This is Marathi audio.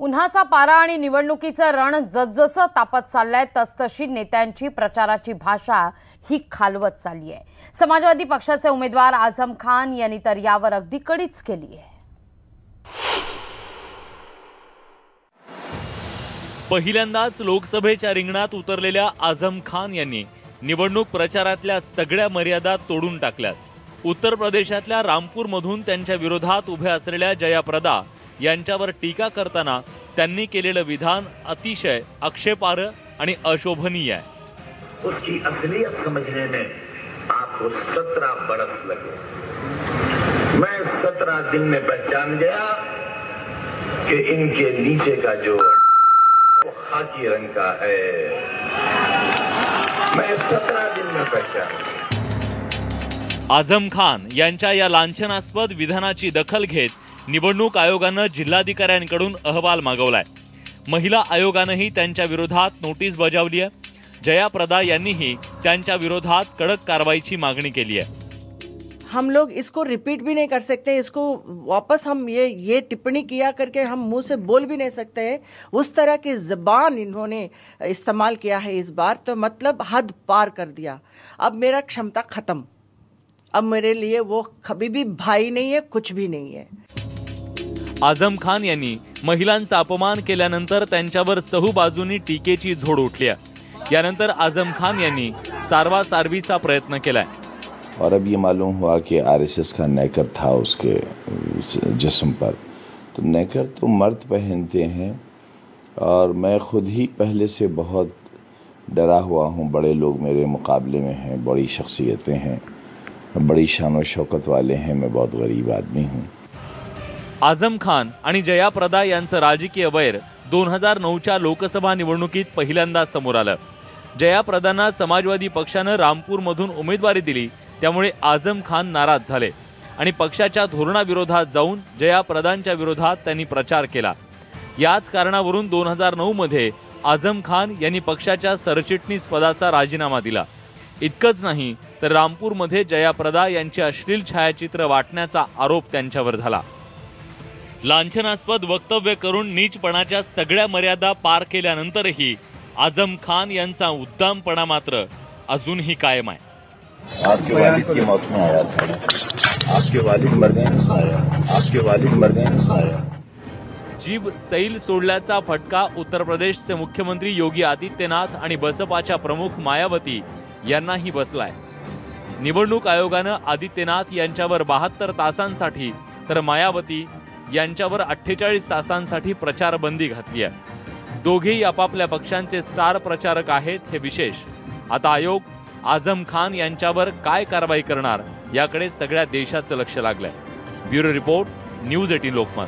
उन्हाचा पारा आणि निवडणुकीचं रण जसजसं तापत चाललंय तसतशी नेत्यांची प्रचाराची भाषा ही खालवत चालली आहे। समाजवादी पक्षाचे उमेदवार आझम खान यांनी तर यावर अगदी कडीच केली आहे। पहिल्यांदाच लोकसभेच्या रिंगणात उतरलेल्या आझम खान यांनी निवडणूक प्रचारातल्या सगळ्या मर्यादा तोडून टाकल्यात। उत्तर प्रदेशातल्या रामपूरमधून त्यांच्या विरोधात उभ्या असलेल्या जयाप्रदा यांच्यावर टीका करताना त्यांनी केलेलं विधान अतिशय आक्षेपार्ह आणि अशोभनीय आहे। उसकी असलियत समझने में आपको 17 बरस लगे। मैं 17 दिन में पहचान गया कि इनके नीचे का जो वो खाकी रंग का है। मैं 17 दिन में पहचान गया। आझम खान यांच्या या लांछनास्पद विधानाची दखल घेत निवडणूक आयोगानं जिल्हाधिकाऱ्यांकडून अहवाल मागवलाय। महिला आयोगानंही त्यांच्या विरोधात नोटीस बजावली आहे। जयाप्रदा यांनीही त्यांच्या विरोधात कडक कारवाईची मागणी केली आहे। हम लोग इसको रिपीट भी नहीं कर सकते, इसको वापस हम ये टिप्पणी किया करके हम मुंह से बोल भी नहीं सकते हैं। उस तरह की ज़बान इन्होंने इस्तेमाल किया है इस बार, तो मतलब हद पार कर दिया। अब मेरा क्षमता खत्म, अब मेरे लिए वो कभी भी भाई नहीं है, कुछ भी नहीं है। आझम खान यांनी महिलांचा अपमान केल्यानंतर त्यांच्यावर चहूबाजूंनी टीकेची झोड उठली आहे। यानंतर आझम खान यांनी सारवासारवीचा प्रयत्न केलाय। और अब ये मालूम हुआ कि आरएसएस का नेकर था उसके जिस्म पर, तो नेकर तो मर्द पहनते हैं और मैं खुद ही पहले से बहुत डरा हुआ हूँ। बड़े लोग मेरे मुकाबले में हैं, बड़ी शख्सियतें हैं, बड़ी शान और शौकत वाले हैं, मैं बहुत गरीब आदमी हूँ। आझम खान आणि जयाप्रदा यांचं राजकीय वैर 2009च्या लोकसभा निवडणुकीत पहिल्यांदा समोर आलं। जयाप्रदांना समाजवादी पक्षानं रामपूरमधून उमेदवारी दिली, त्यामुळे आझम खान नाराज झाले आणि पक्षाच्या धोरणाविरोधात जाऊन जयाप्रदांच्या विरोधात त्यांनी प्रचार केला। याच कारणावरून 2009 मध्ये आझम खान यांनी पक्षाच्या सरचिटणीस पदाचा राजीनामा दिला। इतकंच नाही तर रामपूरमध्ये जयाप्रदा यांची अश्लील छायाचित्र वाटण्याचा आरोप त्यांच्यावर झाला। लांछनास्पद वक्तव्य करून नीचपणाच्या सगळ्या मर्यादा पार केल्यानंतरही आझम खान यांचा उद्दामपणा मात्र अजूनही कायम आहे। आपके वालिद की मौत में आया था, आपके वालिद मर गए ना आया, आपके वालिद मर गए ना आया। जीभ सैल सोडल्याचा फटका उत्तर प्रदेशचे मुख्यमंत्री योगी आदित्यनाथ आणि बसपाच्या प्रमुख मायावती यांनाही बसलाय। निवडणूक आयोगानं आदित्यनाथ यांच्यावर 72 तासांसाठी तर मायावती यांच्यावर 48 तासांसाठी प्रचार बंदी घातली आहे। दोघेही आपापल्या पक्षांचे स्टार प्रचारक आहेत हे विशेष। आता आयोग आझम खान यांच्यावर काय कारवाई करणार याकडे सगळ्या देशाचं लक्ष लागलंय। Bureau report, news 18 Lokmat.